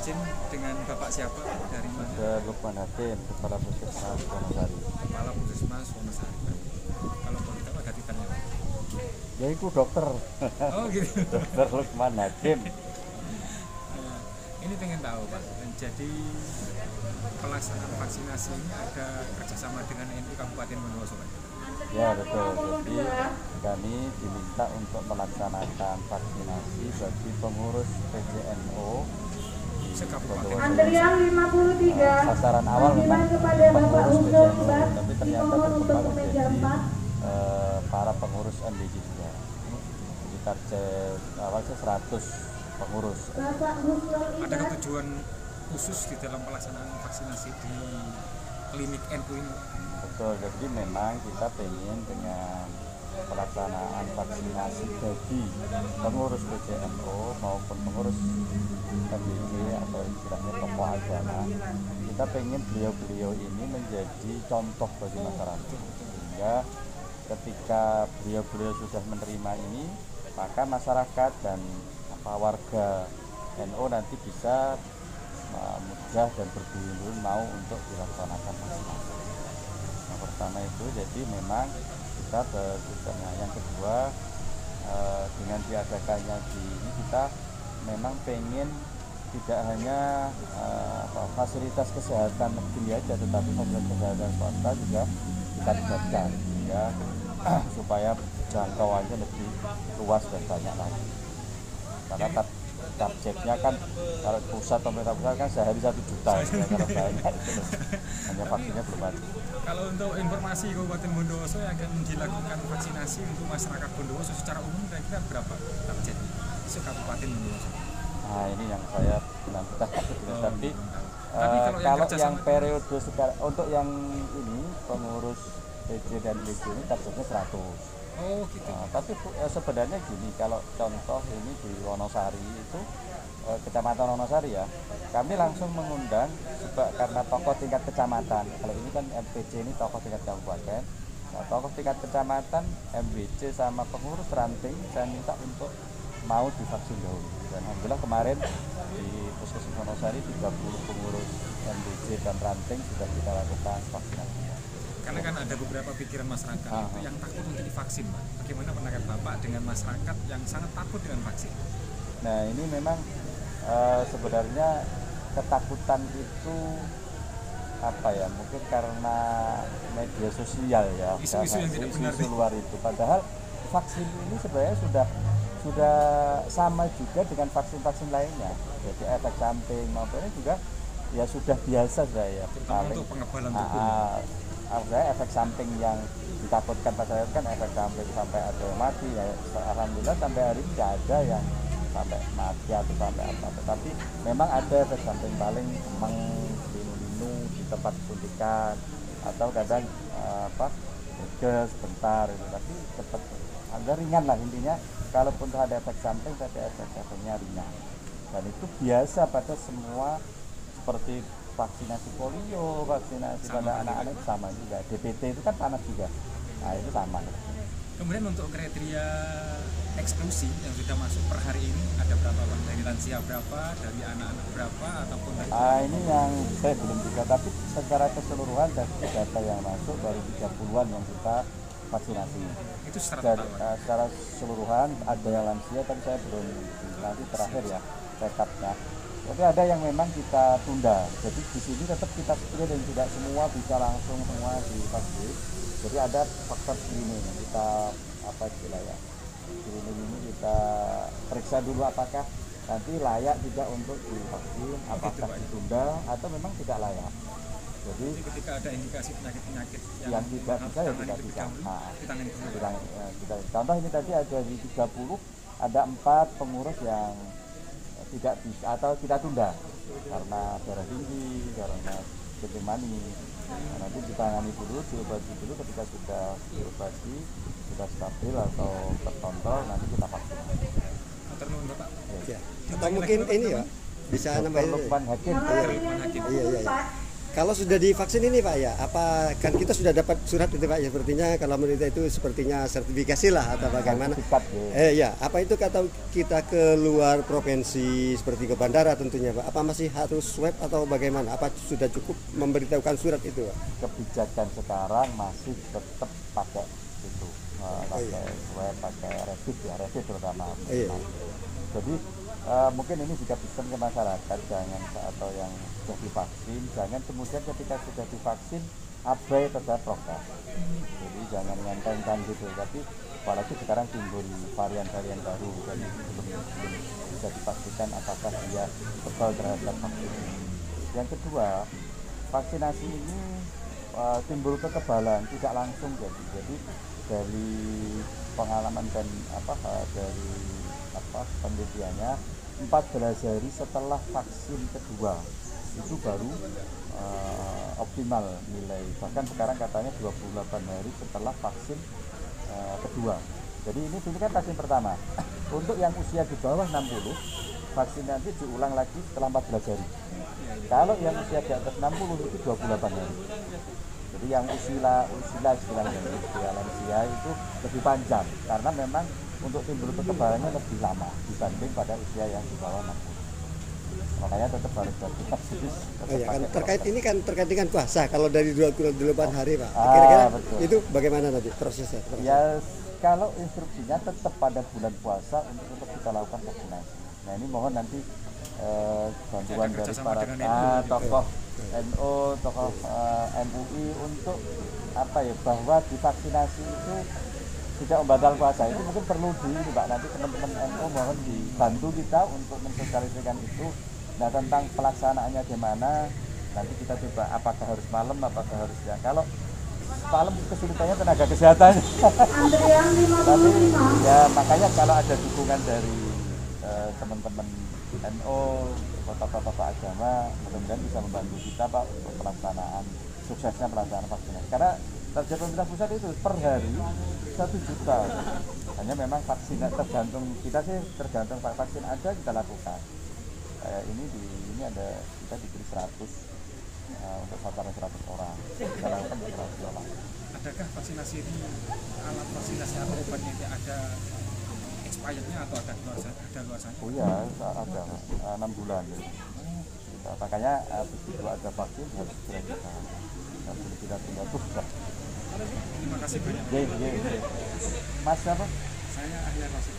izin dengan Bapak siapa dari mana? Saya Lukman Hakim, Kepala Puskesmas Wonosari. Kepala Puskesmas Wonosari. Kalau boleh tahu ada titelnya Pak? Ya itu dokter. Oh gitu. Dokter Lukman Hakim. Ini pengen tahu Pak, jadi pelaksanaan vaksinasi ini ada kerjasama dengan NU Kabupaten Bondowoso Pak? Ya betul, jadi kami diminta untuk melaksanakan vaksinasi bagi pengurus PJNO Sekabupaten. Antrian 53. Sasaran awal memang pengurus PJNO, tapi ternyata berkembang menjadi para pengurus MBG juga. Jadi target awalnya 100 pengurus. Ada ketujuan khusus di dalam pelaksanaan vaksinasi di klinik NU ini? Betul, jadi memang kita pengen dengan pelaksanaan vaksinasi bagi pengurus PJNO maupun pengurus MBG atau istilahnya tokoh agama, kita pengen beliau-beliau ini menjadi contoh bagi masyarakat, sehingga ketika beliau-beliau sudah menerima ini, maka masyarakat dan warga NU nanti bisa mudah dan berduyun-duyun mau untuk dilaksanakan vaksinasi. Yang pertama itu, jadi memang kita yang kedua dengan diadakannya di ini, kita memang pengen tidak hanya fasilitas kesehatan negeri aja, tetapi fasilitas kesehatan swasta juga kita libatkan, ya supaya jangkauannya lebih luas dan banyak lagi. Karena targetnya kan kalau pemerintah pusat kan sehari 1 juta, ya, kalau banyak itu hanya vaksinnya belum ada. Kalau untuk informasi Kabupaten Bondowoso yang akan dilakukan vaksinasi untuk masyarakat Bondowoso secara umum kira-kira berapa target Kabupaten Bondowoso? Nah ini yang saya belum tahu, tapi kalau yang periode sekarang untuk yang ini pengurus PJ dan LG ini targetnya 100. Oh gitu. Tapi sebenarnya gini, kalau contoh ini di Wonosari itu Kecamatan Wonosari ya, kami langsung mengundang karena tokoh tingkat kecamatan. Kalau ini kan MPC ini tokoh tingkat kabupaten, nah, tokoh tingkat kecamatan, MBC sama pengurus ranting saya minta untuk mau divaksin dahulu. Dan alhamdulillah kemarin di Puskesmas Wonosari 30 pengurus MBC dan ranting sudah kita lakukan vaksinasi. Karena kan ada beberapa pikiran masyarakat itu yang takut untuk divaksin, Pak. Bagaimana pendapat Bapak dengan masyarakat yang sangat takut dengan vaksin? Nah ini memang sebenarnya ketakutan itu apa ya, mungkin karena media sosial ya, isu-isu yang tidak benar, isu luar itu. Padahal vaksin ini sebenarnya sudah sama juga dengan vaksin-vaksin lainnya. Jadi efek samping maupun juga ya sudah biasa saya. Terutama untuk pengebalan tubuh. Artinya efek samping yang ditakutkan masyarakat kan efek samping sampai ada yang mati, ya alhamdulillah sampai hari ini tidak ada yang sampai mati atau sampai apa, tetapi memang ada efek samping paling emang linu-linu di tempat suntikan atau kadang sebentar gitu. Tapi cepat agak ringan lah intinya, kalaupun ada efek samping tapi efek-efeknya ringan, dan itu biasa pada semua seperti vaksinasi polio, vaksinasi pada anak-anak sama juga. DPT itu kan panas juga, nah itu sama. Kemudian untuk kriteria eksklusi yang sudah masuk per hari ini ada berapa Bang? Dari lansia berapa, dari anak-anak berapa, ataupun dari... Ini yang saya belum juga, tapi secara keseluruhan dari data yang masuk baru 30-an yang kita vaksinasi. Itu secara total? Secara keseluruhan ada yang lansia, tapi saya belum, nanti terakhir ya rekapnya. Tapi ada yang memang kita tunda. Jadi di sini tetap kita pilih dan tidak semua bisa langsung semua divaksin. Jadi ada faktor screening yang kita screening ini kita periksa dulu apakah nanti layak juga untuk divaksin, apakah ditunda atau memang tidak layak. Jadi ketika ada indikasi penyakit-penyakit yang tidak bisa ya tidak bisa. Contoh ini tadi ada di 30, ada 4 pengurus yang tidak bisa atau kita tunda karena darah tinggi, karena kencing manis. Nah, nanti ditangani dulu, diobati dulu, ketika sudah diobati, sudah stabil atau terkontrol, nanti kita vaksin. Bapak. Ya. Atau mungkin ini ya bisa namanya Lukman Hakim. Iya. Kalau sudah divaksin ini Pak ya, apa kan kita sudah dapat surat itu Pak ya, sepertinya kalau menurut itu sepertinya sertifikasi lah atau bagaimana? Ya, apa itu kata kita ke luar provinsi seperti ke bandara tentunya Pak? Apa masih harus swab atau bagaimana? Apa sudah cukup memberitahukan surat itu Pak? Kebijakan sekarang masih tetap pakai itu, pakai swab, pakai rapid terutama. Jadi mungkin ini juga pesan ke masyarakat, jangan atau yang sudah divaksin, jangan kemudian ketika sudah divaksin abai terhadap prokes. Jadi jangan ngentengkan gitu. Tapi apalagi sekarang timbul varian-varian baru, jadi belum bisa dipastikan apakah dia kebal terhadap vaksin. Yang kedua, vaksinasi ini timbul kekebalan tidak langsung jadi dari pengalaman dan dari penelitiannya 14 hari setelah vaksin kedua itu baru optimal nilai, bahkan sekarang katanya 28 hari setelah vaksin kedua. Jadi ini kan vaksin pertama. Untuk yang usia di bawah 60 vaksin nanti diulang lagi setelah 14 hari. Kalau yang usia di atas 60 itu 28 hari. Jadi yang usia istilahnya usia lansia itu lebih panjang karena memang untuk timbul kekebalannya lebih lama dibanding pada usia yang di bawah 60. Makanya tetap harus vaksin. Terkait ini kan terkait dengan puasa. Kalau dari 28 hari Pak, kira-kira itu bagaimana nanti prosesnya? Ya kalau instruksinya tetap pada bulan puasa untuk kita lakukan vaksinasi. Nah ini mohon nanti bantuan dari para tokoh NU, tokoh MUI untuk bahwa divaksinasi itu tidak membatal puasa. Itu mungkin perlu Mbak, nanti teman-teman NU mohon dibantu kita untuk mensosialisasikan itu. Nah tentang pelaksanaannya gimana nanti kita coba, apakah harus malam, apakah harus siang. Kalau malam kesulitannya tenaga kesehatan. Tapi ya makanya kalau ada dukungan dari teman-teman NU, tokoh-tokoh agama, mudah-mudahan bisa membantu kita Pak untuk pelaksanaan suksesnya pelaksanaan vaksinasi. Karena target pemerintah pusat itu per hari 1 juta. Hanya memang vaksin tergantung vaksin ada kita lakukan. Ini ada kita diberi 100 untuk sasaran 100 orang. Kita lakukan 100 orang. Adakah vaksinasi ini, alat vaksinasi atau obatnya itu ada expirednya atau ada luasannya? Oh iya, ada 6 bulan. Makanya begitu ada vaksin harus segera kita tunda. Terima kasih banyak. Mas siapa? Saya Ahli Rasid.